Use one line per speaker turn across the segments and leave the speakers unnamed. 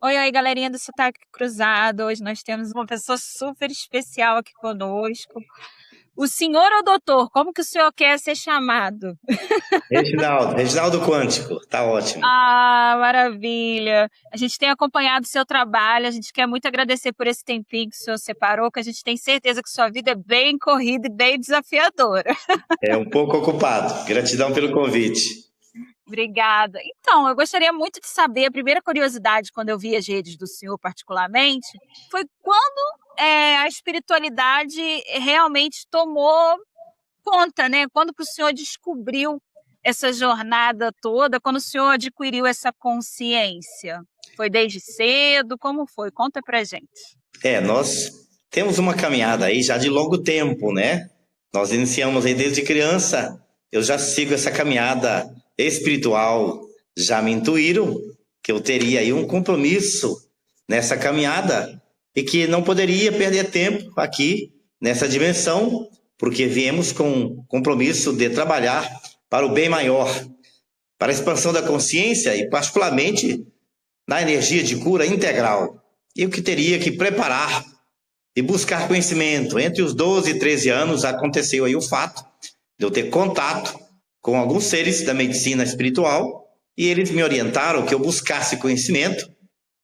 Oi, oi, galerinha do Sotaque Cruzado. Hoje nós temos uma pessoa super especial aqui conosco. O senhor ou doutor, como que o senhor quer ser chamado?
Reginaldo Quântico, tá ótimo.
Ah, maravilha! A gente tem acompanhado o seu trabalho, a gente quer muito agradecer por esse tempinho que o senhor separou, que a gente tem certeza que sua vida é bem corrida e bem desafiadora.
É um pouco ocupado. Gratidão pelo convite.
Obrigada. Então, eu gostaria muito de saber, a primeira curiosidade, quando eu vi as redes do senhor particularmente, foi quando a espiritualidade realmente tomou conta, né? Quando que o senhor descobriu essa jornada toda, quando o senhor adquiriu essa consciência? Foi desde cedo? Como foi? Conta pra gente.
Nós temos uma caminhada aí já de longo tempo, né? Nós iniciamos aí desde criança. Eu já sigo essa caminhada espiritual. Já me intuíram que eu teria aí um compromisso nessa caminhada e que não poderia perder tempo aqui nessa dimensão, porque viemos com compromisso de trabalhar para o bem maior, para a expansão da consciência e particularmente na energia de cura integral. Eu que teria que preparar e buscar conhecimento. Entre os 12 e 13 anos aconteceu aí o fato de eu ter contato com alguns seres da medicina espiritual e eles me orientaram que eu buscasse conhecimento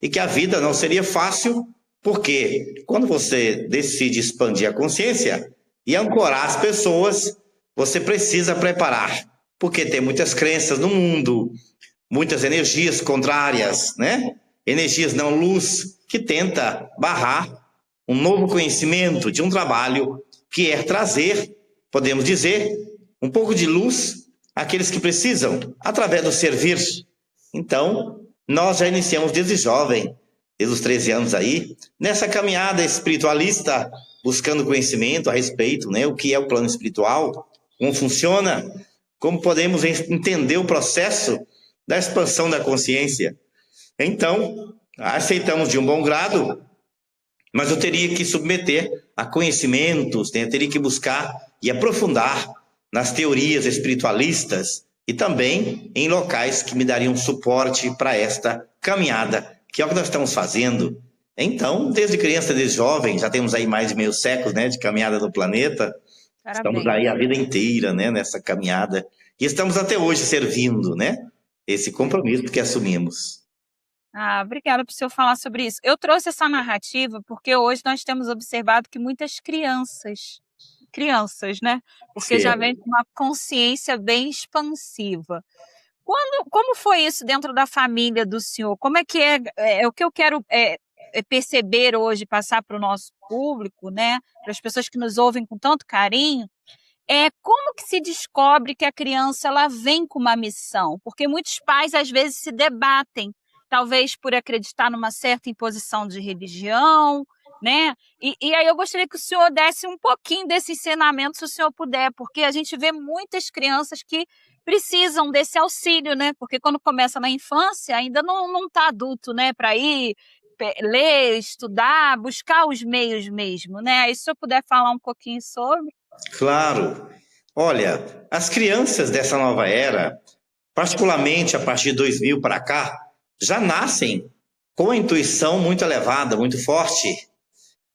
e que a vida não seria fácil, porque quando você decide expandir a consciência e ancorar as pessoas, você precisa preparar, porque tem muitas crenças no mundo, muitas energias contrárias, né? Energias não luz que tenta barrar um novo conhecimento de um trabalho que é trazer, podemos dizer, um pouco de luz àqueles que precisam, através do servir. Então, nós já iniciamos desde jovem, desde os 13 anos aí, nessa caminhada espiritualista, buscando conhecimento a respeito, né? O que é o plano espiritual, como funciona, como podemos entender o processo da expansão da consciência. Então, aceitamos de um bom grado, mas eu teria que submeter a conhecimentos, né? Eu teria que buscar e aprofundar nas teorias espiritualistas e também em locais que me dariam suporte para esta caminhada, que é o que nós estamos fazendo. Então, desde criança, desde jovem, já temos aí mais de meio século, né, de caminhada no planeta. Estamos
Parabéns.
aí a vida inteira, né, nessa caminhada. E estamos até hoje servindo, né, esse compromisso que assumimos.
Ah, obrigada por o senhor falar sobre isso. Eu trouxe essa narrativa porque hoje nós temos observado que muitas crianças, né? Porque já vem
Certo.
com uma consciência bem expansiva. Como foi isso dentro da família do senhor? Como é que é o que eu quero perceber hoje, passar para o nosso público, né? Para as pessoas que nos ouvem com tanto carinho, é como que se descobre que a criança ela vem com uma missão? Porque muitos pais às vezes se debatem, talvez por acreditar numa certa imposição de religião, né? E aí eu gostaria que o senhor desse um pouquinho desse ensinamento, se o senhor puder, porque a gente vê muitas crianças que precisam desse auxílio, né? Porque quando começa na infância, ainda não está adulto, né? Para ir ler, estudar, buscar os meios mesmo, né? Aí se o senhor puder falar um pouquinho sobre.
Claro. Olha, as crianças dessa nova era, particularmente a partir de 2000 para cá, já nascem com a intuição muito elevada, muito forte.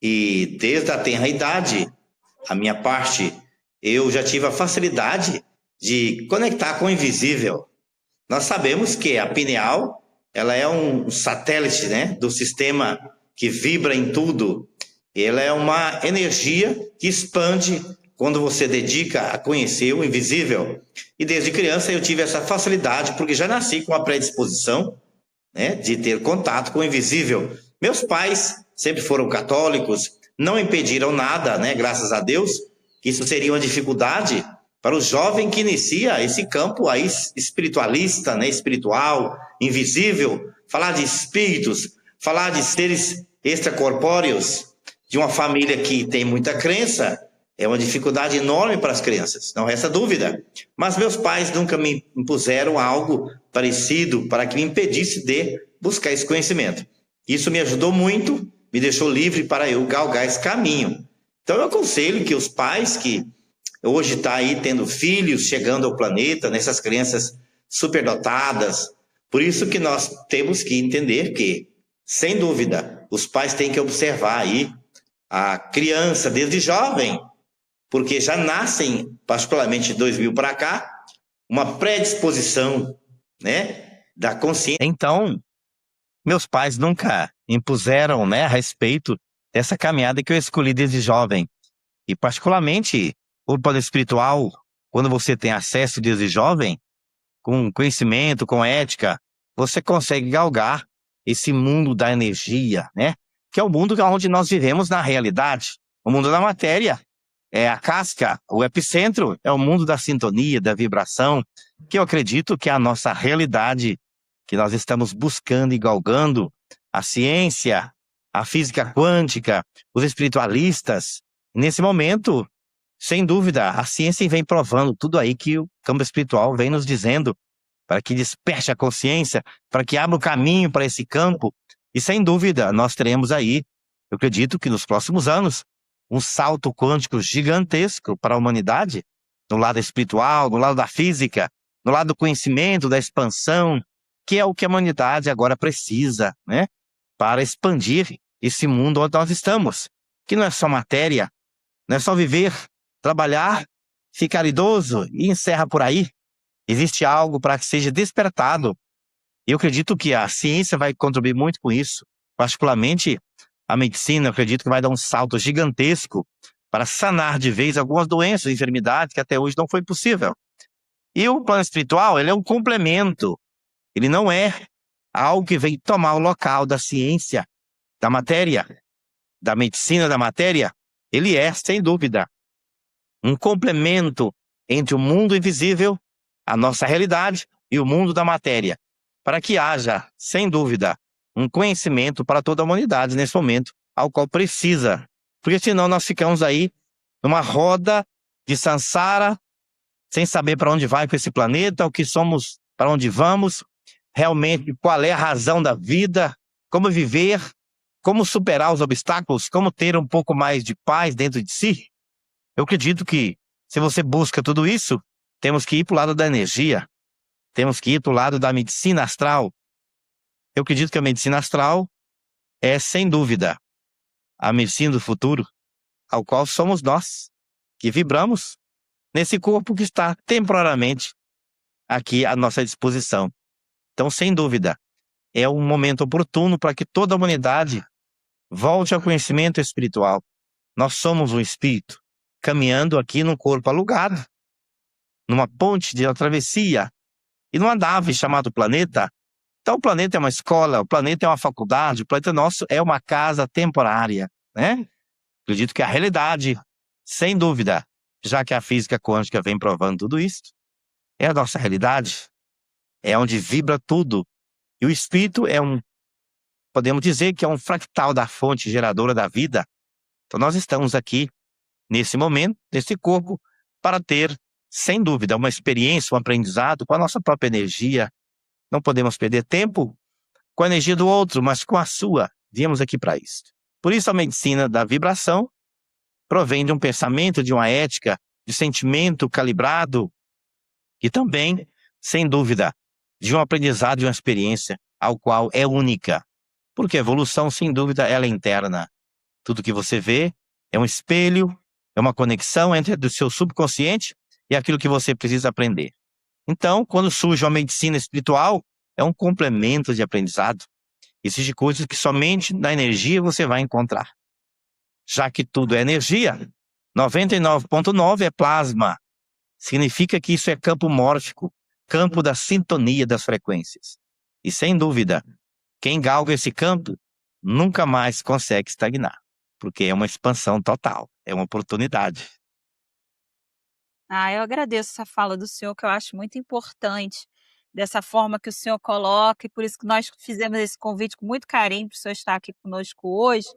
E desde a tenra idade, a minha parte, eu já tive a facilidade de conectar com o invisível. Nós sabemos que a pineal, ela é um satélite, né, do sistema que vibra em tudo. Ela é uma energia que expande quando você dedica a conhecer o invisível. E desde criança eu tive essa facilidade, porque já nasci com a predisposição, né, de ter contato com o invisível. Meus pais sempre foram católicos, não impediram nada, né, graças a Deus. Isso seria uma dificuldade para o jovem que inicia esse campo aí espiritualista, né, espiritual, invisível, falar de espíritos, falar de seres extracorpóreos, de uma família que tem muita crença, é uma dificuldade enorme para as crianças, não resta dúvida. Mas meus pais nunca me impuseram algo parecido para que me impedisse de buscar esse conhecimento. Isso me ajudou muito, me deixou livre para eu galgar esse caminho. Então eu aconselho que os pais que hoje estão aí tendo filhos, chegando ao planeta, nessas crianças superdotadas, por isso que nós temos que entender que Sem dúvida, os pais têm que observar aí a criança desde jovem, porque já nascem, particularmente de 2000 para cá, uma predisposição, né, da consciência. Então, meus pais nunca impuseram, né, a respeito dessa caminhada que eu escolhi desde jovem. E particularmente, o plano espiritual, quando você tem acesso desde jovem, com conhecimento, com ética, você consegue galgar esse mundo da energia, né? Que é o mundo onde nós vivemos na realidade. O mundo da matéria é a casca, o epicentro é o mundo da sintonia, da vibração, que eu acredito que é a nossa realidade, que nós estamos buscando e galgando. A ciência, a física quântica, os espiritualistas. Nesse momento, sem dúvida, a ciência vem provando tudo aí que o campo espiritual vem nos dizendo, para que desperte a consciência, para que abra o caminho para esse campo. E sem dúvida, nós teremos aí, eu acredito que nos próximos anos, um salto quântico gigantesco para a humanidade, no lado espiritual, no lado da física, no lado do conhecimento, da expansão, que é o que a humanidade agora precisa, né? Para expandir esse mundo onde nós estamos, que não é só matéria, não é só viver, trabalhar, ficar idoso e encerra por aí. Existe algo para que seja despertado. Eu acredito que a ciência vai contribuir muito com isso, particularmente a medicina. Eu acredito que vai dar um salto gigantesco para sanar de vez algumas doenças, enfermidades que até hoje não foi possível. E o plano espiritual, ele é um complemento. Ele não é algo que vem tomar o local da ciência, da matéria, da medicina da matéria. Ele é, sem dúvida, um complemento entre o mundo invisível, a nossa realidade, e o mundo da matéria, para que haja, sem dúvida, um conhecimento para toda a humanidade nesse momento, ao qual precisa. Porque senão nós ficamos aí numa roda de sansara, sem saber para onde vai com esse planeta, o que somos, para onde vamos, realmente qual é a razão da vida, como viver, como superar os obstáculos, como ter um pouco mais de paz dentro de si. Eu acredito que, se você busca tudo isso, temos que ir para o lado da energia, temos que ir para o lado da medicina astral. Eu acredito que a medicina astral é, sem dúvida, a medicina do futuro, ao qual somos nós, que vibramos nesse corpo que está temporariamente aqui à nossa disposição. Então, sem dúvida, é um momento oportuno para que toda a humanidade volte ao conhecimento espiritual. Nós somos um espírito caminhando aqui num corpo alugado, numa ponte de travessia e numa nave chamada planeta. Então, o planeta é uma escola, o planeta é uma faculdade, o planeta nosso é uma casa temporária, né? Acredito que a realidade, sem dúvida, já que a física quântica vem provando tudo isso, é a nossa realidade, é onde vibra tudo. E o espírito é podemos dizer que é um fractal da fonte geradora da vida. Então, nós estamos aqui, nesse momento, nesse corpo, para ter, sem dúvida, uma experiência, um aprendizado com a nossa própria energia. Não podemos perder tempo com a energia do outro, mas com a sua. Viemos aqui para isso. Por isso, a medicina da vibração provém de um pensamento, de uma ética, de sentimento calibrado e também, sem dúvida, de um aprendizado, de uma experiência, ao qual é única. Porque a evolução, sem dúvida, ela é interna. Tudo que você vê é um espelho, é uma conexão entre o seu subconsciente e aquilo que você precisa aprender. Então, quando surge uma medicina espiritual, é um complemento de aprendizado. Existem coisas que somente na energia você vai encontrar. Já que tudo é energia, 99,9 é plasma. Significa que isso é campo mórfico, campo da sintonia das frequências. E sem dúvida, quem galga esse campo nunca mais consegue estagnar, porque é uma expansão total, é uma oportunidade.
Eu agradeço essa fala do senhor, que eu acho muito importante, dessa forma que o senhor coloca, e por isso que nós fizemos esse convite com muito carinho para o senhor estar aqui conosco hoje,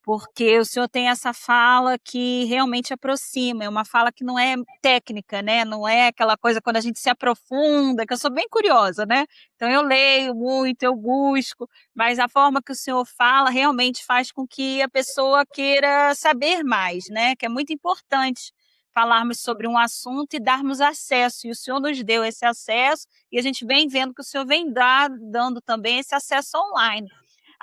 porque o senhor tem essa fala que realmente aproxima, é uma fala que não é técnica, né? Não é aquela coisa quando a gente se aprofunda, que eu sou bem curiosa, né? Então eu leio muito, eu busco, mas a forma que o senhor fala realmente faz com que a pessoa queira saber mais, né? Que é muito importante falarmos sobre um assunto e darmos acesso, e o senhor nos deu esse acesso, e a gente vem vendo que o senhor vem dando também esse acesso online.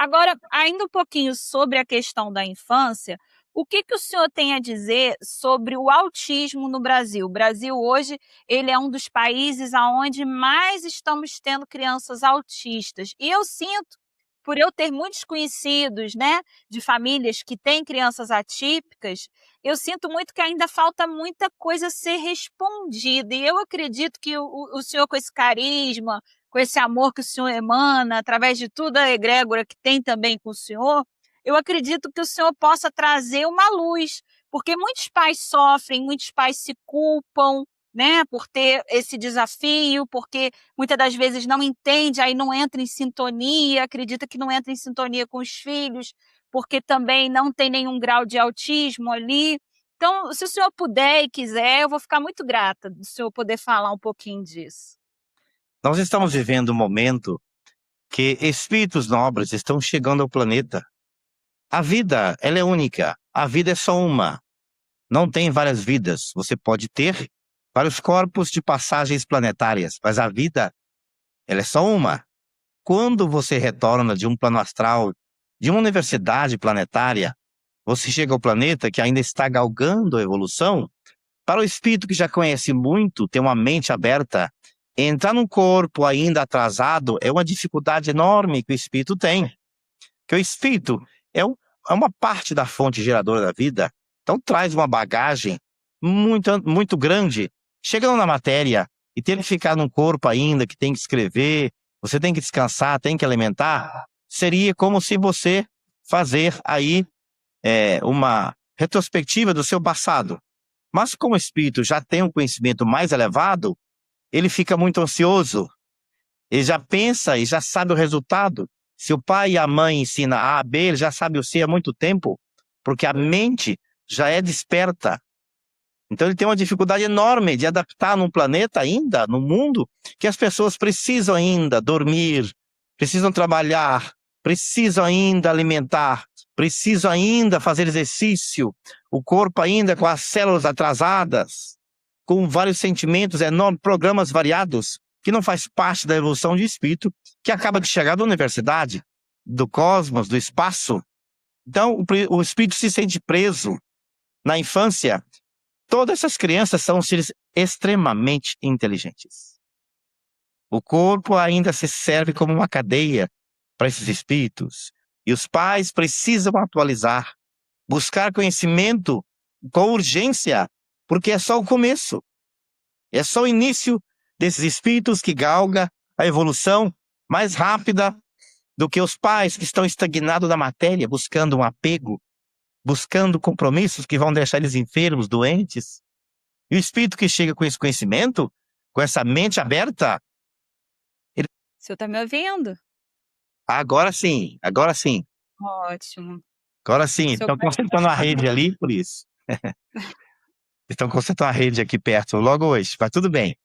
Agora, ainda um pouquinho sobre a questão da infância, o que que o senhor tem a dizer sobre o autismo no Brasil? O Brasil hoje, ele é um dos países aonde mais estamos tendo crianças autistas. E eu sinto, por eu ter muitos conhecidos, né, de famílias que têm crianças atípicas, eu sinto muito que ainda falta muita coisa a ser respondida. E eu acredito que o senhor, com esse carisma, com esse amor que o senhor emana, através de toda a egrégora que tem também com o senhor, eu acredito que o senhor possa trazer uma luz, porque muitos pais sofrem, muitos pais se culpam, né, por ter esse desafio, porque muitas das vezes não entende, aí não entra em sintonia, acredita que não entra em sintonia com os filhos, porque também não tem nenhum grau de autismo ali. Então, se o senhor puder e quiser, eu vou ficar muito grata do senhor poder falar um pouquinho disso.
Nós estamos vivendo um momento que espíritos nobres estão chegando ao planeta. A vida, ela é única. A vida é só uma. Não tem várias vidas. Você pode ter vários corpos de passagens planetárias, mas a vida, ela é só uma. Quando você retorna de um plano astral, de uma universidade planetária, você chega ao planeta que ainda está galgando a evolução. Para o espírito que já conhece muito, tem uma mente aberta, entrar num corpo ainda atrasado é uma dificuldade enorme que o espírito tem. Que o espírito é uma parte da fonte geradora da vida, então traz uma bagagem muito grande. Chegando na matéria e ter que ficar num corpo ainda que tem que escrever, você tem que descansar, tem que alimentar, seria como se você fazer aí uma retrospectiva do seu passado. Mas como o espírito já tem um conhecimento mais elevado, ele fica muito ansioso. Ele já pensa e já sabe o resultado. Se o pai e a mãe ensinam A, B, ele já sabe o C há muito tempo, porque a mente já é desperta. Então ele tem uma dificuldade enorme de adaptar num planeta ainda, no mundo, que as pessoas precisam ainda dormir, precisam trabalhar, precisam ainda alimentar, precisam ainda fazer exercício, o corpo ainda com as células atrasadas, com vários sentimentos enormes, programas variados, que não faz parte da evolução de espírito, que acaba de chegar da universidade, do cosmos, do espaço. Então o espírito se sente preso. Na infância, todas essas crianças são seres extremamente inteligentes. O corpo ainda se serve como uma cadeia para esses espíritos. E os pais precisam atualizar, buscar conhecimento com urgência, porque é só o começo. É só o início desses espíritos que galga a evolução mais rápida do que os pais que estão estagnados na matéria, buscando um apego, buscando compromissos que vão deixar eles enfermos, doentes. E o espírito que chega com esse conhecimento, com essa mente aberta...
O senhor está me ouvindo?
Agora sim, agora sim.
Ótimo.
Agora sim, estão consertando a rede ali, por isso. Estão consertando a rede aqui perto, logo hoje. Mas tudo bem,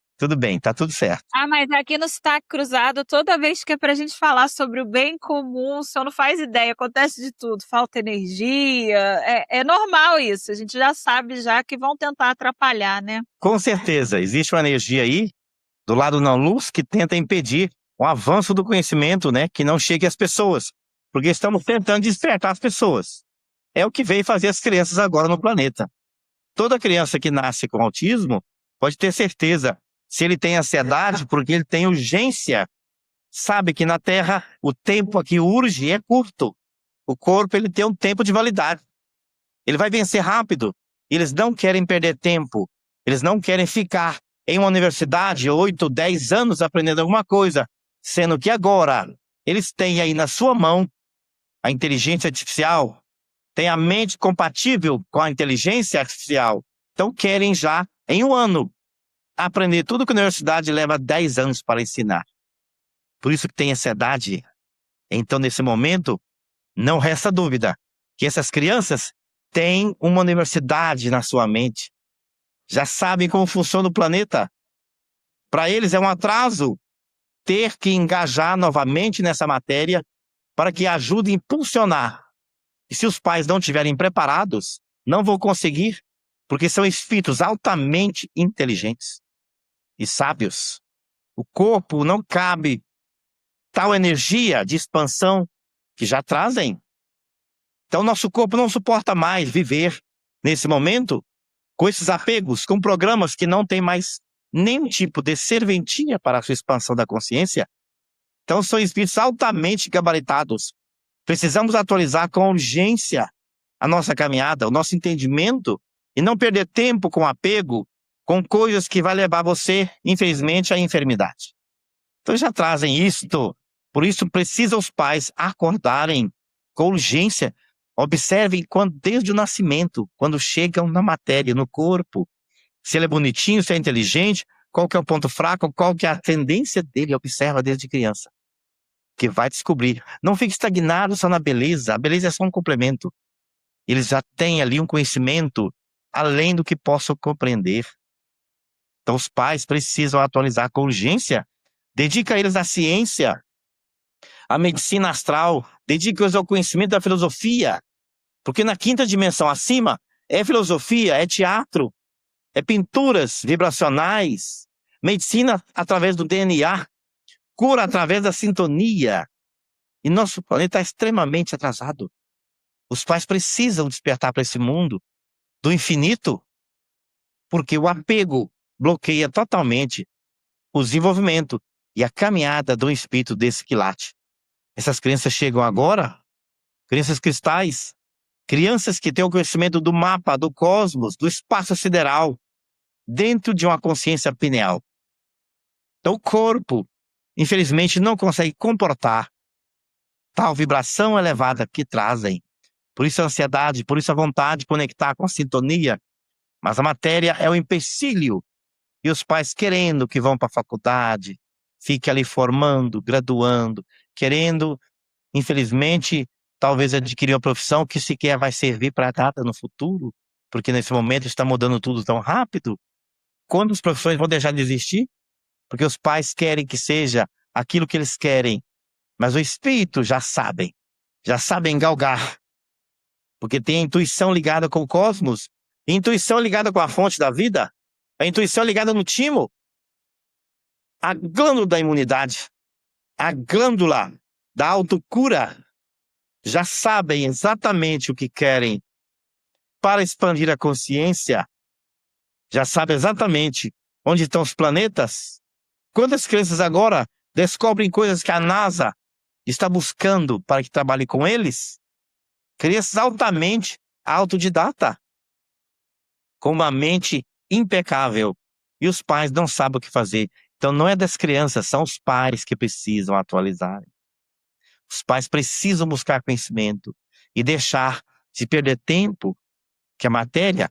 tá tudo certo.
Mas aqui no Sotaque Cruzado, toda vez que é pra gente falar sobre o bem comum, o senhor não faz ideia, acontece de tudo, falta energia, é normal isso, a gente já sabe já que vão tentar atrapalhar, né?
Com certeza, existe uma energia aí, do lado não luz, que tenta impedir o avanço do conhecimento, né, que não chegue às pessoas, porque estamos tentando despertar as pessoas. É o que veio fazer as crianças agora no planeta. Toda criança que nasce com autismo pode ter certeza, se ele tem ansiedade, porque ele tem urgência, sabe que na Terra o tempo aqui urge é curto. O corpo ele tem um tempo de validade. Ele vai vencer rápido. Eles não querem perder tempo. Eles não querem ficar em uma universidade 8, 10 anos aprendendo alguma coisa, sendo que agora eles têm aí na sua mão a inteligência artificial, tem a mente compatível com a inteligência artificial. Então querem já, em um ano, aprender tudo que a universidade leva 10 anos para ensinar. Por isso que tem ansiedade. Então, nesse momento, não resta dúvida que essas crianças têm uma universidade na sua mente. Já sabem como funciona o planeta. Para eles é um atraso ter que engajar novamente nessa matéria para que ajude a impulsionar. E se os pais não estiverem preparados, não vão conseguir, porque são espíritos altamente inteligentes e sábios. O corpo não cabe tal energia de expansão
que já trazem. Então, nosso corpo não suporta mais viver nesse momento com esses apegos, com programas que não têm mais nenhum tipo de serventia para a sua expansão da consciência. Então, são espíritos altamente gabaritados. Precisamos atualizar com urgência a nossa caminhada, o nosso entendimento, e não perder tempo com apego, com coisas que vai levar você, infelizmente, à enfermidade. Então, já trazem isto. Por isso, precisam os pais acordarem com urgência. Observem desde o nascimento, quando chegam na matéria, no corpo. Se ele é bonitinho, se é inteligente, qual que é o ponto fraco, qual que é a tendência dele, observa desde criança. Que vai descobrir. Não fique estagnado só na beleza. A beleza é só um complemento. Eles já têm ali um conhecimento além do que possam compreender. Então os pais precisam atualizar com urgência. Dedica eles à ciência, à medicina astral. Dedica-os ao conhecimento da filosofia. Porque na quinta dimensão acima é filosofia, é teatro, é pinturas vibracionais, medicina através do DNA, cura através da sintonia. E nosso planeta está extremamente atrasado. Os pais precisam despertar para esse mundo do infinito, porque o apego bloqueia totalmente o desenvolvimento e a caminhada do espírito desse quilate. Essas crianças chegam agora, crianças cristais, crianças que têm o conhecimento do mapa, do cosmos, do espaço sideral, dentro de uma consciência pineal. Então o corpo, infelizmente, não consegue comportar tal vibração elevada que trazem. Por isso a ansiedade, por isso a vontade de conectar com a sintonia. Mas a matéria é o empecilho. E os pais querendo que vão para a faculdade, fique ali formando, graduando, querendo, infelizmente, talvez adquirir uma profissão que sequer vai servir para nada no futuro, porque nesse momento está mudando tudo tão rápido. Quando as profissões vão deixar de existir? Porque os pais querem que seja aquilo que eles querem, mas o espírito já sabem galgar, porque tem a intuição ligada com o cosmos, a intuição ligada com a fonte da vida, a intuição ligada no timo, a glândula da imunidade, a glândula da autocura, já sabem exatamente o que querem para expandir a consciência, já sabem exatamente onde estão os planetas. Quantas crianças agora descobrem coisas que a NASA está buscando para que trabalhe com eles? Crianças altamente autodidata, com uma mente impecável. E os pais não sabem o que fazer. Então não é das crianças, são os pais que precisam atualizar. Os pais precisam buscar conhecimento e deixar de perder tempo, que a matéria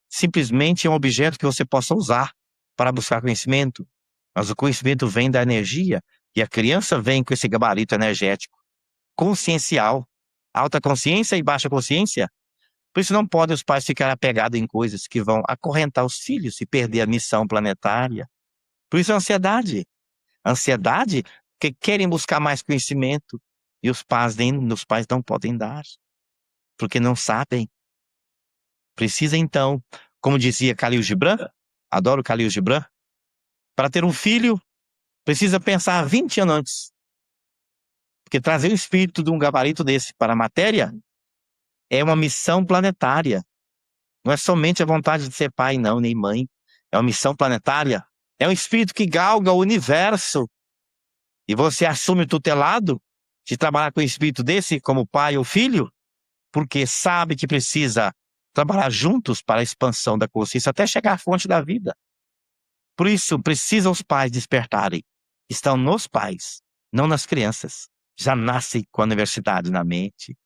simplesmente é um objeto que você possa usar para buscar conhecimento. Mas o conhecimento vem da energia e a criança vem com esse gabarito energético, consciencial, alta consciência e baixa consciência. Por isso não podem os pais ficar apegados em coisas que vão acorrentar os filhos e perder a missão planetária. Por isso a ansiedade. A ansiedade porque querem buscar mais conhecimento e os pais não podem dar, porque não sabem. Precisa então, como dizia Khalil Gibran, adoro Khalil Gibran, para ter um filho, precisa pensar 20 anos antes. Porque trazer o espírito de um gabarito desse para a matéria é uma missão planetária. Não é somente a vontade de ser pai, não, nem mãe. É uma missão planetária. É um espírito que galga o universo. E você assume o tutelado de trabalhar com um espírito desse como pai ou filho, porque sabe que precisa trabalhar juntos para a expansão da consciência até chegar à fonte da vida. Por isso, precisam os pais despertarem. Estão nos pais, não nas crianças. Já nascem com a universidade na mente.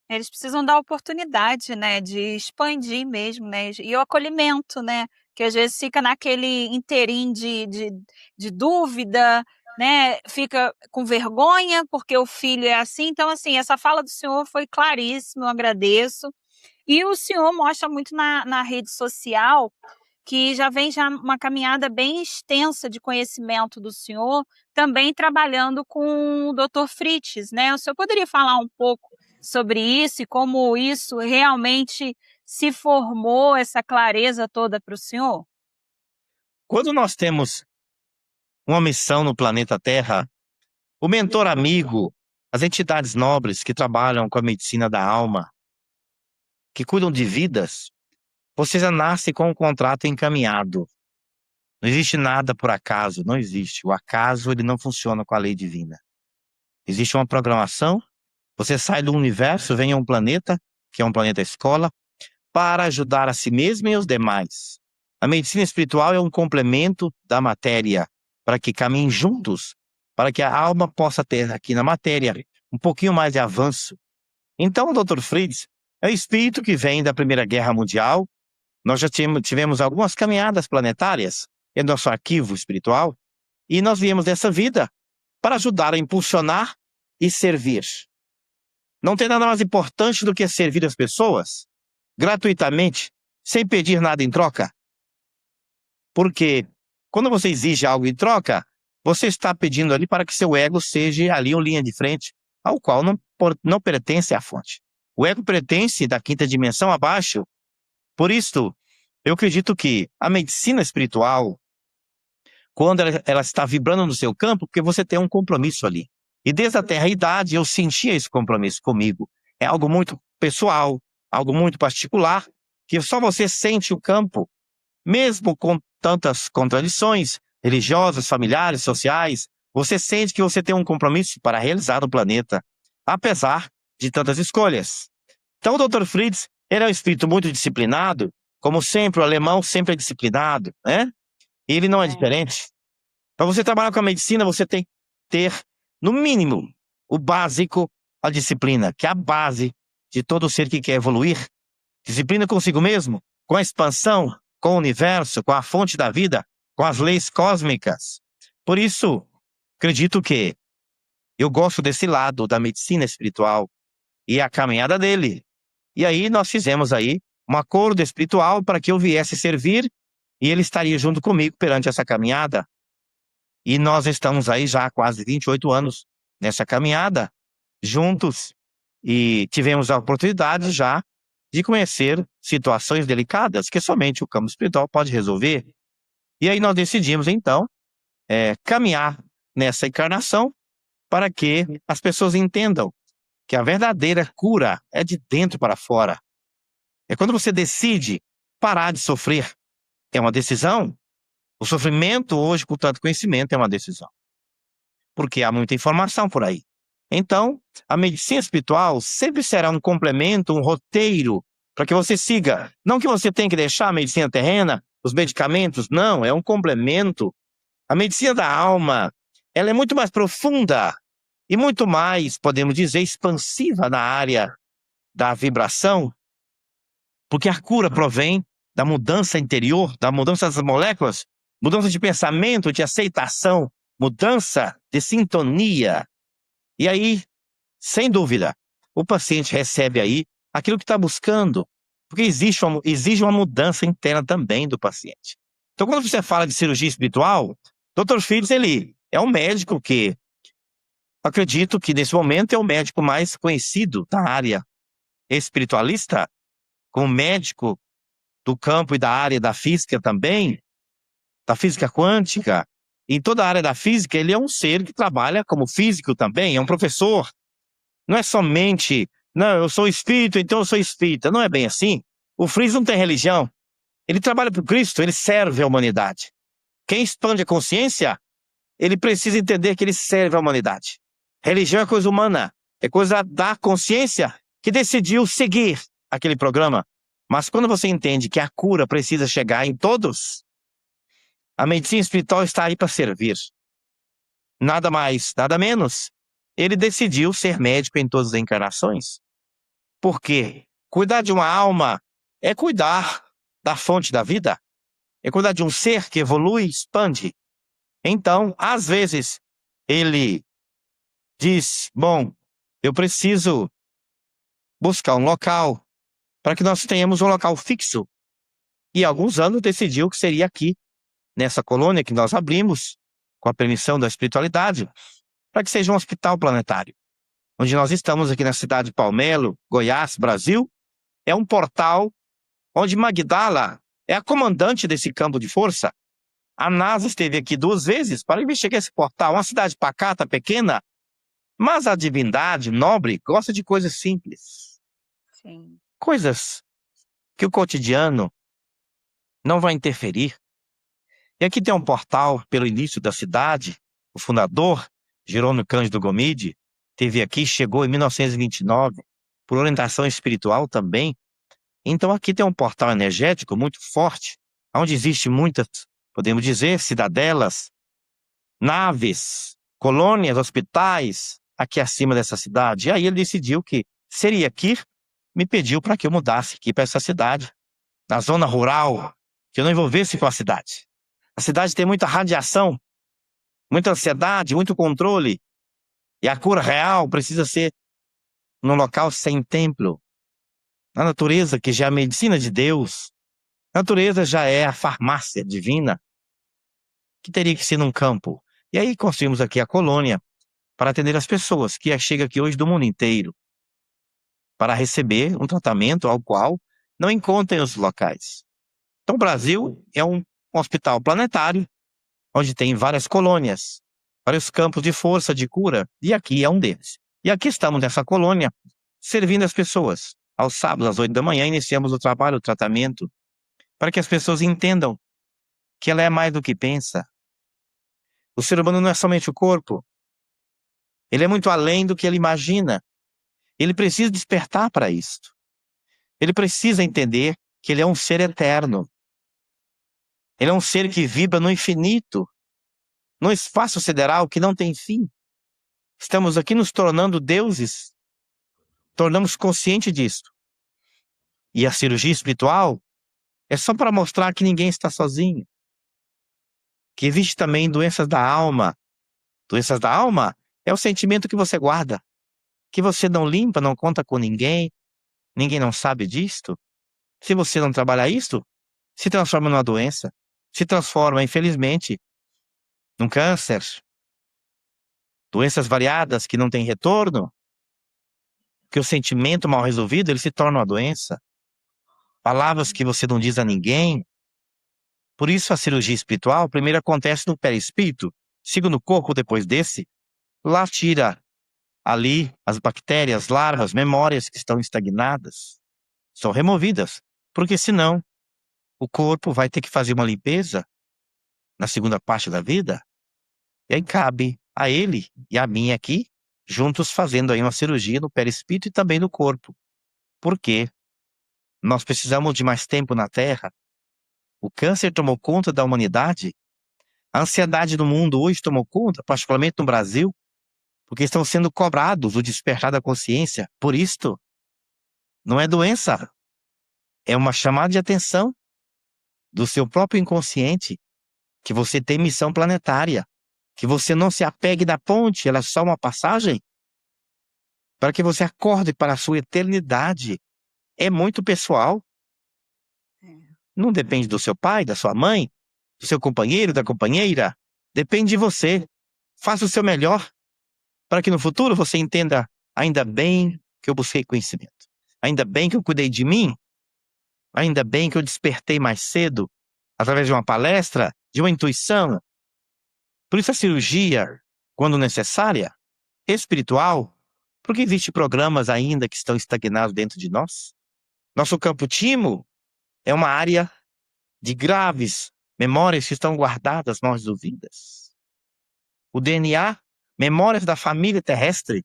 Eles precisam dar oportunidade, né, de expandir mesmo, né, e o acolhimento, né, que às vezes fica naquele interim de dúvida, né, fica com vergonha porque o filho é assim. Então, assim, essa fala do senhor foi claríssima, eu agradeço. E o senhor mostra muito na rede social que já vem uma caminhada bem extensa de conhecimento do senhor, também trabalhando com o Dr. Fritz, né? O senhor poderia falar um pouco sobre isso e como isso realmente se formou, essa clareza toda para o senhor?
Quando nós temos uma missão no planeta Terra, o mentor amigo, as entidades nobres que trabalham com a medicina da alma, que cuidam de vidas, você já nasce com um contrato encaminhado. Não existe nada por acaso, não existe. O acaso, ele não funciona com a lei divina. Existe uma programação, você sai do universo, vem a um planeta, que é um planeta escola, para ajudar a si mesmo e os demais. A medicina espiritual é um complemento da matéria, para que caminhem juntos, para que a alma possa ter aqui na matéria um pouquinho mais de avanço. Então, o Dr. Fritz é o espírito que vem da Primeira Guerra Mundial. Nós já tivemos algumas caminhadas planetárias em nosso arquivo espiritual, e nós viemos dessa vida para ajudar a impulsionar e servir. Não tem nada mais importante do que servir as pessoas gratuitamente, sem pedir nada em troca. Porque quando você exige algo em troca, você está pedindo ali para que seu ego seja ali uma linha de frente, ao qual não pertence à fonte. O ego pertence da quinta dimensão abaixo. Por isso, eu acredito que a medicina espiritual, quando ela está vibrando no seu campo, porque você tem um compromisso ali. E desde a terra-idade eu sentia esse compromisso comigo. É algo muito pessoal, algo muito particular, que só você sente o campo, mesmo com tantas contradições religiosas, familiares, sociais, você sente que você tem um compromisso para realizar no planeta, apesar de tantas escolhas. Então o Dr. Fritz, ele é um espírito muito disciplinado, como sempre, o alemão sempre é disciplinado, né? E ele não é diferente. Para você trabalhar com a medicina, você tem que ter, no mínimo, o básico, a disciplina, que é a base de todo ser que quer evoluir. Disciplina consigo mesmo, com a expansão, com o universo, com a fonte da vida, com as leis cósmicas. Por isso, acredito que eu gosto desse lado da medicina espiritual e a caminhada dele. E aí nós fizemos aí um acordo espiritual para que eu viesse servir e ele estaria junto comigo perante essa caminhada. E nós estamos aí já há quase 28 anos nessa caminhada, juntos, e tivemos a oportunidade já de conhecer situações delicadas que somente o campo espiritual pode resolver. E aí nós decidimos, então, caminhar nessa encarnação para que as pessoas entendam que a verdadeira cura é de dentro para fora. É quando você decide parar de sofrer. É uma decisão. O sofrimento hoje, com tanto conhecimento, é uma decisão. Porque há muita informação por aí. Então, a medicina espiritual sempre será um complemento, um roteiro, para que você siga. Não que você tenha que deixar a medicina terrena, os medicamentos, não, é um complemento. A medicina da alma, ela é muito mais profunda e muito mais, podemos dizer, expansiva na área da vibração, porque a cura provém da mudança interior, da mudança das moléculas, mudança de pensamento, de aceitação, mudança de sintonia. E aí, sem dúvida, o paciente recebe aí aquilo que está buscando, porque exige uma mudança interna também do paciente. Então, quando você fala de cirurgia espiritual, Dr. Fritz, ele é um médico que, acredito que nesse momento é o médico mais conhecido da área espiritualista, como médico do campo e da área da física também, da física quântica. Em toda a área da física, ele é um ser que trabalha como físico também, é um professor. Não é somente, não, eu sou espírito, então eu sou espírita. Não é bem assim. O Fritz não tem religião. Ele trabalha para o Cristo, ele serve a humanidade. Quem expande a consciência, ele precisa entender que ele serve a humanidade. Religião é coisa humana, é coisa da consciência que decidiu seguir aquele programa. Mas quando você entende que a cura precisa chegar em todos, a medicina espiritual está aí para servir. Nada mais, nada menos. Ele decidiu ser médico em todas as encarnações. Por quê? Cuidar de uma alma é cuidar da fonte da vida. É cuidar de um ser que evolui e expande. Então, às vezes, ele diz, bom, eu preciso buscar um local para que nós tenhamos um local fixo. E há alguns anos decidiu que seria aqui, nessa colônia que nós abrimos, com a permissão da espiritualidade, para que seja um hospital planetário. Onde nós estamos aqui na cidade de Palmelo, Goiás, Brasil, é um portal onde Magdala é a comandante desse campo de força. A NASA esteve aqui 2 vezes para investigar esse portal. Uma cidade pacata, pequena, Mas a divindade nobre gosta de coisas simples.
Sim.
Coisas que o cotidiano não vai interferir. E aqui tem um portal pelo início da cidade. O fundador, Jerônimo Cândido Gomide, esteve aqui, chegou em 1929, por orientação espiritual também. Então aqui tem um portal energético muito forte, onde existe muitas, podemos dizer, cidadelas, naves, colônias, hospitais, aqui acima dessa cidade. E aí ele decidiu que seria aqui, me pediu para que eu mudasse aqui para essa cidade, na zona rural, que eu não envolvesse com a cidade. A cidade tem muita radiação, muita ansiedade, muito controle. E a cura real precisa ser num local sem templo. A natureza, que já é a medicina de Deus, a natureza já é a farmácia divina, que teria que ser num campo. E aí construímos aqui a colônia para atender as pessoas que chegam aqui hoje do mundo inteiro, para receber um tratamento ao qual não encontrem os locais. Então o Brasil é um hospital planetário, onde tem várias colônias, vários campos de força, de cura, e aqui é um deles. E aqui estamos nessa colônia, servindo as pessoas. Aos sábados, às 8 da manhã, iniciamos o trabalho, o tratamento, para que as pessoas entendam que ela é mais do que pensa. O ser humano não é somente o corpo. Ele é muito além do que ele imagina. Ele precisa despertar para isto. Ele precisa entender que ele é um ser eterno. Ele é um ser que vibra no infinito, no espaço sideral que não tem fim. Estamos aqui nos tornando deuses. Tornamos consciente disso. E a cirurgia espiritual é só para mostrar que ninguém está sozinho. Que existe também doenças da alma. Doenças da alma é o sentimento que você guarda, que você não limpa, não conta com ninguém, ninguém não sabe disto. Se você não trabalhar isto, se transforma numa doença, se transforma, infelizmente, num câncer. Doenças variadas que não têm retorno, que o sentimento mal resolvido, ele se torna uma doença. Palavras que você não diz a ninguém. Por isso a cirurgia espiritual primeiro acontece no perispírito, segundo o corpo depois desse, lá tira ali as bactérias, larvas, memórias que estão estagnadas, são removidas, porque senão o corpo vai ter que fazer uma limpeza na segunda parte da vida, e aí cabe a ele e a mim aqui, juntos fazendo aí uma cirurgia no perispírito e também no corpo. Por quê? Nós precisamos de mais tempo na Terra. O câncer tomou conta da humanidade. A ansiedade do mundo hoje tomou conta, particularmente no Brasil, porque estão sendo cobrados o despertar da consciência. Por isto, não é doença, é uma chamada de atenção do seu próprio inconsciente, que você tem missão planetária, que você não se apegue na ponte, ela é só uma passagem, para que você acorde para a sua eternidade. É muito pessoal. Não depende do seu pai, da sua mãe, do seu companheiro, da companheira. Depende de você. Faça o seu melhor para que no futuro você entenda: ainda bem que eu busquei conhecimento. Ainda bem que eu cuidei de mim. Ainda bem que eu despertei mais cedo, através de uma palestra, de uma intuição. Por isso a cirurgia, quando necessária, espiritual, porque existem programas ainda que estão estagnados dentro de nós. Nosso campo timo é uma área de graves memórias que estão guardadas, mal resolvidas. O DNA, memórias da família terrestre,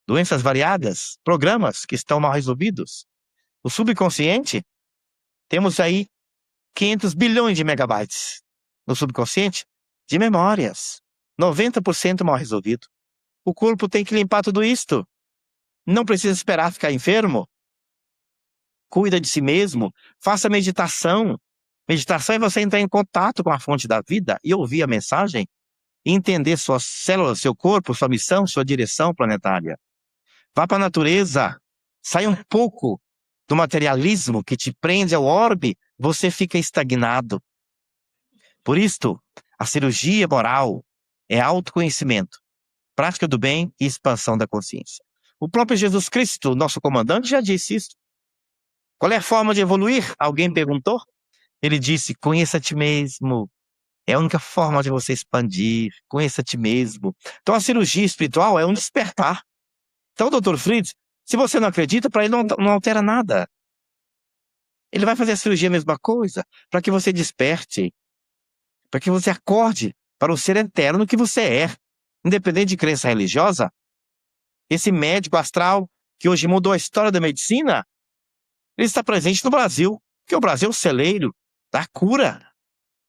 doenças variadas, programas que estão mal resolvidos. O subconsciente, temos aí 500 bilhões de megabytes no subconsciente de memórias, 90% mal resolvido. O corpo tem que limpar tudo isto. Não precisa esperar ficar enfermo. Cuida de si mesmo, faça meditação. Meditação é você entrar em contato com a fonte da vida e ouvir a mensagem e entender suas células, seu corpo, sua missão, sua direção planetária. Vá para a natureza, saia um pouco do materialismo que te prende ao orbe, você fica estagnado. Por isto, a cirurgia moral é autoconhecimento, prática do bem e expansão da consciência. O próprio Jesus Cristo, nosso comandante, já disse isso. Qual é a forma de evoluir? Alguém perguntou. Ele disse: conheça a ti mesmo. É a única forma de você expandir, conheça a ti mesmo. Então a cirurgia espiritual é um despertar. Então, doutor Fritz, se você não acredita, para ele não altera nada. Ele vai fazer a cirurgia a mesma coisa, para que você desperte, para que você acorde para o ser eterno que você é. Independente de crença religiosa, esse médico astral que hoje mudou a história da medicina, ele está presente no Brasil, porque o Brasil é o celeiro da cura.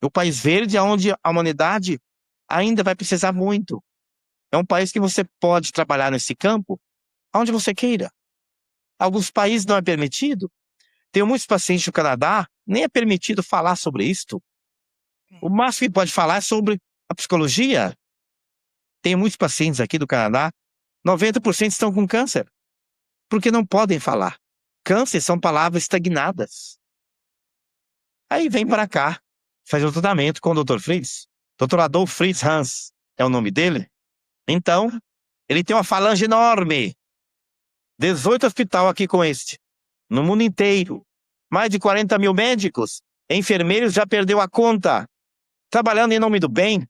É o país verde onde a humanidade ainda vai precisar muito. É um país que você pode trabalhar nesse campo onde você queira. Alguns países não é permitido. Tenho muitos pacientes no Canadá, nem é permitido falar sobre isto. O máximo que pode falar é sobre a psicologia. Tenho muitos pacientes aqui do Canadá, 90% estão com câncer, porque não podem falar. Câncer são palavras estagnadas. Aí vem para cá, faz o tratamento com o Dr. Fritz. Dr. Adolf Fritz Hans é o nome dele. Então, ele tem uma falange enorme. 18 hospitais aqui com este. No mundo inteiro. Mais de 40 mil médicos. Enfermeiros já perdeu a conta. Trabalhando em nome do bem.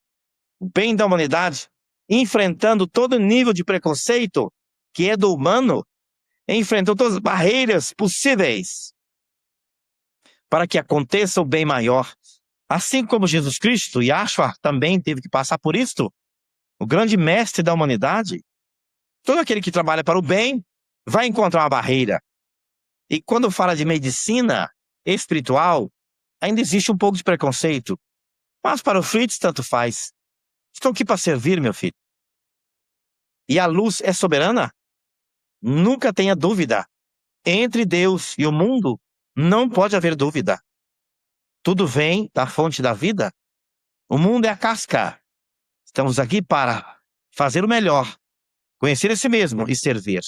O bem da humanidade. Enfrentando todo nível de preconceito que é do humano. Enfrentando todas as barreiras possíveis. Para que aconteça o bem maior. Assim como Jesus Cristo, Yahshua também teve que passar por isto. O grande mestre da humanidade. Todo aquele que trabalha para o bem vai encontrar uma barreira. E quando fala de medicina espiritual, ainda existe um pouco de preconceito. Mas para o Fritz, tanto faz. Estou aqui para servir, meu filho. E a luz é soberana? Nunca tenha dúvida. Entre Deus e o mundo, não pode haver dúvida. Tudo vem da fonte da vida. O mundo é a casca. Estamos aqui para fazer o melhor, conhecer a si mesmo e servir.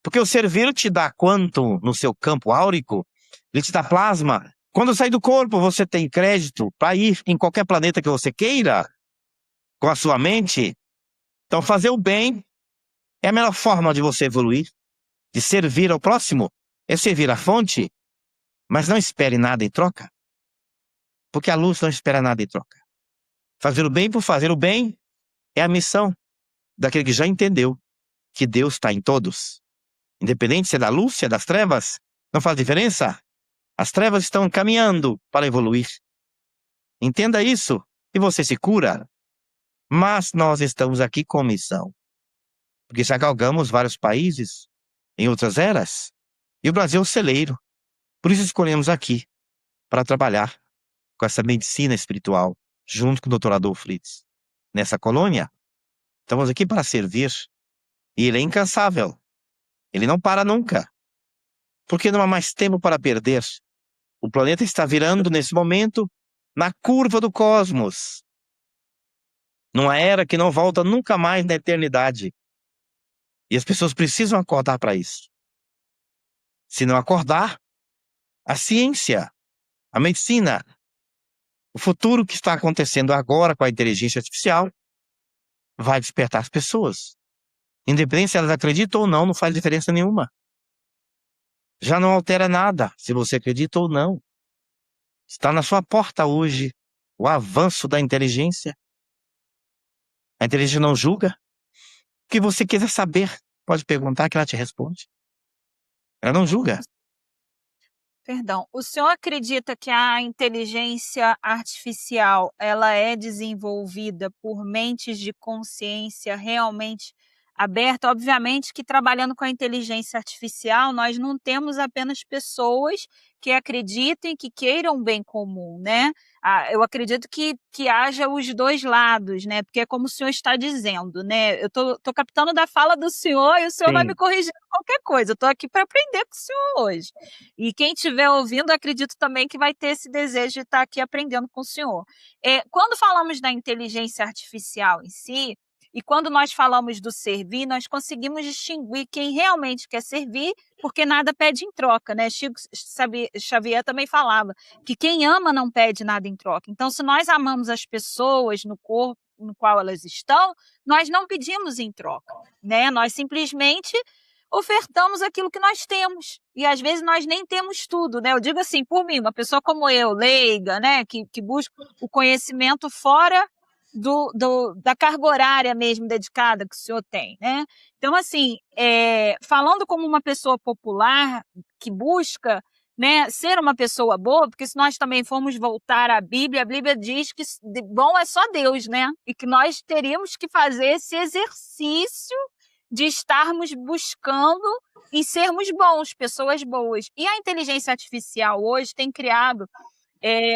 Porque o servir te dá quanto no seu campo áurico, ele te dá plasma. Quando sai do corpo, você tem crédito para ir em qualquer planeta que você queira, com a sua mente. Então, fazer o bem é a melhor forma de você evoluir, de servir ao próximo, é servir a fonte, mas não espere nada em troca. Porque a luz não espera nada em troca. Fazer o bem por fazer o bem é a missão daquele que já entendeu que Deus está em todos. Independente se é da luz, se é das trevas, não faz diferença. As trevas estão caminhando para evoluir. Entenda isso e você se cura. Mas nós estamos aqui com missão. Porque já galgamos vários países em outras eras. E o Brasil é o celeiro. Por isso escolhemos aqui para trabalhar com essa medicina espiritual, junto com o Dr. Adolf Fritz. Nessa colônia, estamos aqui para servir. E ele é incansável. Ele não para nunca. Porque não há mais tempo para perder. O planeta está virando, nesse momento, na curva do cosmos. Numa era que não volta nunca mais na eternidade. E as pessoas precisam acordar para isso. Se não acordar, a ciência, a medicina, o futuro que está acontecendo agora com a inteligência artificial vai despertar as pessoas. Independente se elas acreditam ou não, não faz diferença nenhuma. Já não altera nada se você acredita ou não. Está na sua porta hoje o avanço da inteligência. A inteligência não julga. O que você quiser saber, pode perguntar que ela te responde. Ela não julga.
Perdão, o senhor acredita que a inteligência artificial, ela é desenvolvida por mentes de consciência realmente aberta? Obviamente que trabalhando com a inteligência artificial, nós não temos apenas pessoas que acreditem, que queiram o bem comum, né? Eu acredito que haja os dois lados, né? Porque é como o senhor está dizendo, né? Eu tô captando da fala do senhor e o senhor vai me corrigir qualquer coisa. Eu estou aqui para aprender com o senhor hoje. E quem estiver ouvindo, acredito também que vai ter esse desejo de estar aqui aprendendo com o senhor. Quando falamos da inteligência artificial em si, e quando nós falamos do servir, nós conseguimos distinguir quem realmente quer servir, porque nada pede em troca, né? Chico Xavier também falava que quem ama não pede nada em troca. Então, se nós amamos as pessoas no corpo no qual elas estão, nós não pedimos em troca, né? Nós simplesmente ofertamos aquilo que nós temos. E às vezes nós nem temos tudo, né? Eu digo assim, por mim, uma pessoa como eu, leiga, né? Que busca o conhecimento fora da carga horária mesmo dedicada que o senhor tem, né? Então, assim, falando como uma pessoa popular que busca, né, ser uma pessoa boa, porque se nós também formos voltar à Bíblia, a Bíblia diz que bom é só Deus, né? E que nós teríamos que fazer esse exercício de estarmos buscando e sermos bons, pessoas boas. E a inteligência artificial hoje tem criado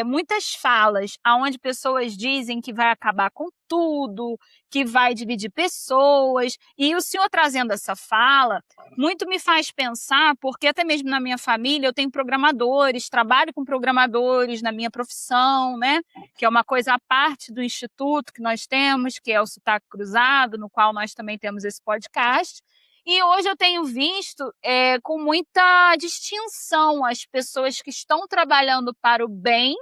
muitas falas onde pessoas dizem que vai acabar com tudo, que vai dividir pessoas, e o senhor trazendo essa fala, muito me faz pensar, porque até mesmo na minha família eu tenho programadores, trabalho com programadores na minha profissão, né? Que é uma coisa à parte do instituto que nós temos, que é o Sotaque Cruzado, no qual nós também temos esse podcast. E hoje eu tenho visto com muita distinção as pessoas que estão trabalhando para o bem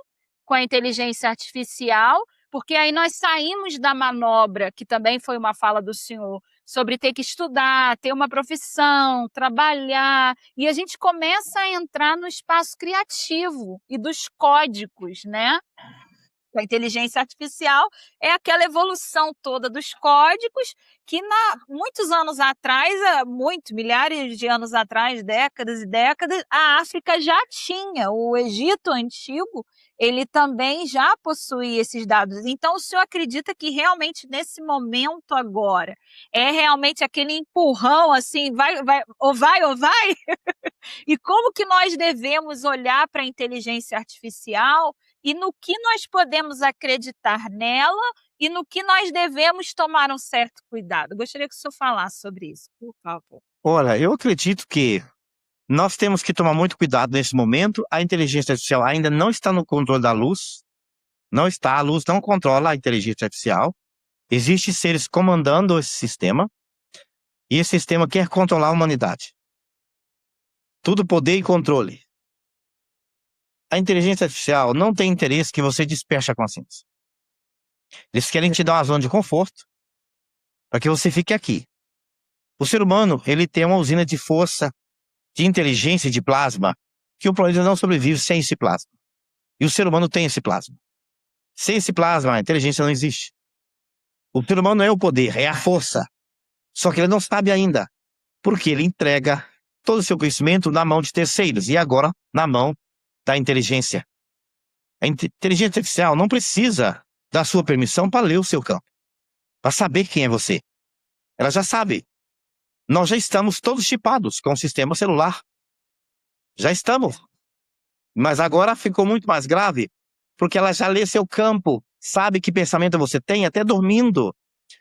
com a inteligência artificial, porque aí nós saímos da manobra, que também foi uma fala do senhor, sobre ter que estudar, ter uma profissão, trabalhar, e a gente começa a entrar no espaço criativo e dos códigos, né? A inteligência artificial é aquela evolução toda dos códigos que muitos anos atrás, milhares de anos atrás, décadas e décadas, a África já tinha. O Egito antigo, ele também já possuía esses dados. Então, o senhor acredita que realmente nesse momento agora é realmente aquele empurrão assim, vai, ou vai, ou vai? E como que nós devemos olhar para a inteligência artificial e no que nós podemos acreditar nela e no que nós devemos tomar um certo cuidado? Gostaria que o senhor falasse sobre isso, por favor.
Olha, eu acredito que nós temos que tomar muito cuidado nesse momento. A inteligência artificial ainda não está no controle da luz. Não está, a luz não controla a inteligência artificial. Existem seres comandando esse sistema. E esse sistema quer controlar a humanidade. Tudo poder e controle. A inteligência artificial não tem interesse que você desperte a consciência. Eles querem te dar uma zona de conforto para que você fique aqui. O ser humano, ele tem uma usina de força, de inteligência, de plasma, que o planeta não sobrevive sem esse plasma. E o ser humano tem esse plasma. Sem esse plasma, a inteligência não existe. O ser humano é o poder, é a força. Só que ele não sabe ainda, porque ele entrega todo o seu conhecimento na mão de terceiros e agora na mão da inteligência. A inteligência artificial não precisa da sua permissão para ler o seu campo, para saber quem é você. Ela já sabe. Nós já estamos todos chipados com o sistema celular. Já estamos. Mas agora ficou muito mais grave, porque ela já lê seu campo, sabe que pensamento você tem, até dormindo.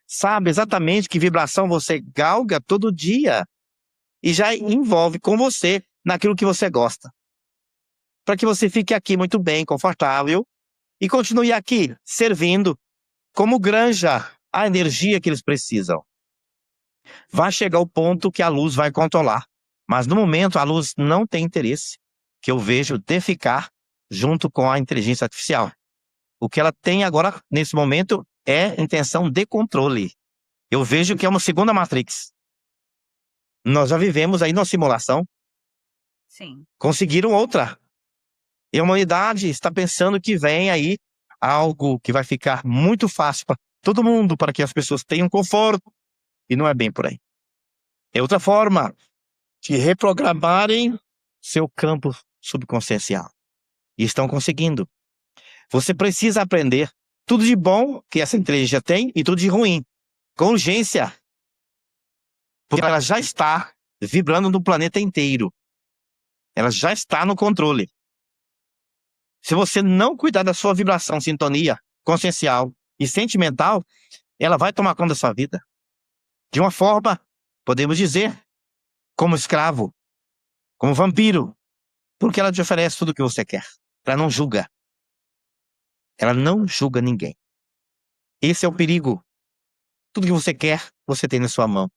Sabe exatamente que vibração você galga todo dia. E já envolve com você naquilo que você gosta. Para que você fique aqui muito bem, confortável, e continue aqui, servindo como granja a energia que eles precisam. Vai chegar o ponto que a luz vai controlar. Mas no momento a luz não tem interesse, que eu vejo, de ficar junto com a inteligência artificial. O que ela tem agora, nesse momento, é intenção de controle. Eu vejo que é uma segunda Matrix. Nós já vivemos aí numa simulação.
Sim.
Conseguiram outra. E a humanidade está pensando que vem aí algo que vai ficar muito fácil para todo mundo, para que as pessoas tenham conforto. E não é bem por aí. É outra forma de reprogramarem seu campo subconsciencial. E estão conseguindo. Você precisa aprender tudo de bom que essa inteligência tem e tudo de ruim. Com urgência. Porque ela já está vibrando no planeta inteiro. Ela já está no controle. Se você não cuidar da sua vibração, sintonia consciencial e sentimental, ela vai tomar conta da sua vida. De uma forma, podemos dizer, como escravo, como vampiro, porque ela te oferece tudo o que você quer. Ela não julga. Ela não julga ninguém. Esse é o perigo. Tudo que você quer, você tem na sua mão.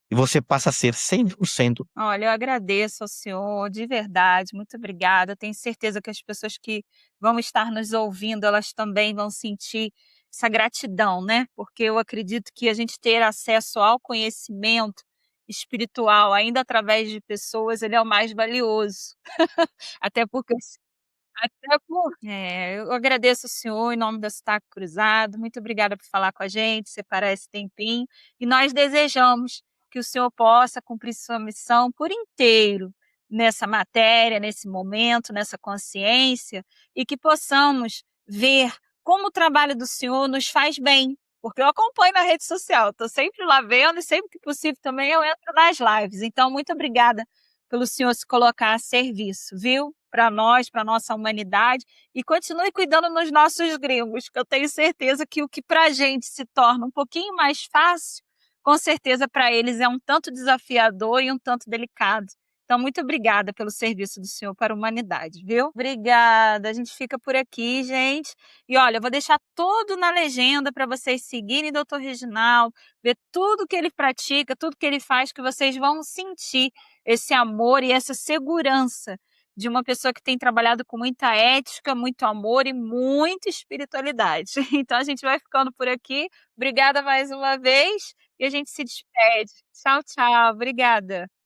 E você passa a ser 100%.
Olha, eu agradeço ao senhor, de verdade, muito obrigada. Eu tenho certeza que as pessoas que vão estar nos ouvindo, elas também vão sentir essa gratidão, né? Porque eu acredito que a gente ter acesso ao conhecimento espiritual, ainda através de pessoas, ele é o mais valioso. Até porque eu agradeço o senhor em nome da Sotaque Cruzado, muito obrigada por falar com a gente, separar esse tempinho, e nós desejamos que o senhor possa cumprir sua missão por inteiro nessa matéria, nesse momento, nessa consciência, e que possamos ver como o trabalho do senhor nos faz bem, porque eu acompanho na rede social, estou sempre lá vendo e sempre que possível também eu entro nas lives. Então, muito obrigada pelo senhor se colocar a serviço, viu? Para nós, para nossa humanidade, e continue cuidando nos nossos gringos, que eu tenho certeza que o que para a gente se torna um pouquinho mais fácil, com certeza para eles é um tanto desafiador e um tanto delicado. Então, muito obrigada pelo serviço do senhor para a humanidade, viu? Obrigada, a gente fica por aqui, gente. E olha, eu vou deixar tudo na legenda para vocês seguirem Dr. Reginaldo, ver tudo que ele pratica, tudo que ele faz, que vocês vão sentir esse amor e essa segurança de uma pessoa que tem trabalhado com muita ética, muito amor e muita espiritualidade. Então a gente vai ficando por aqui. Obrigada mais uma vez e a gente se despede. Tchau, tchau. Obrigada.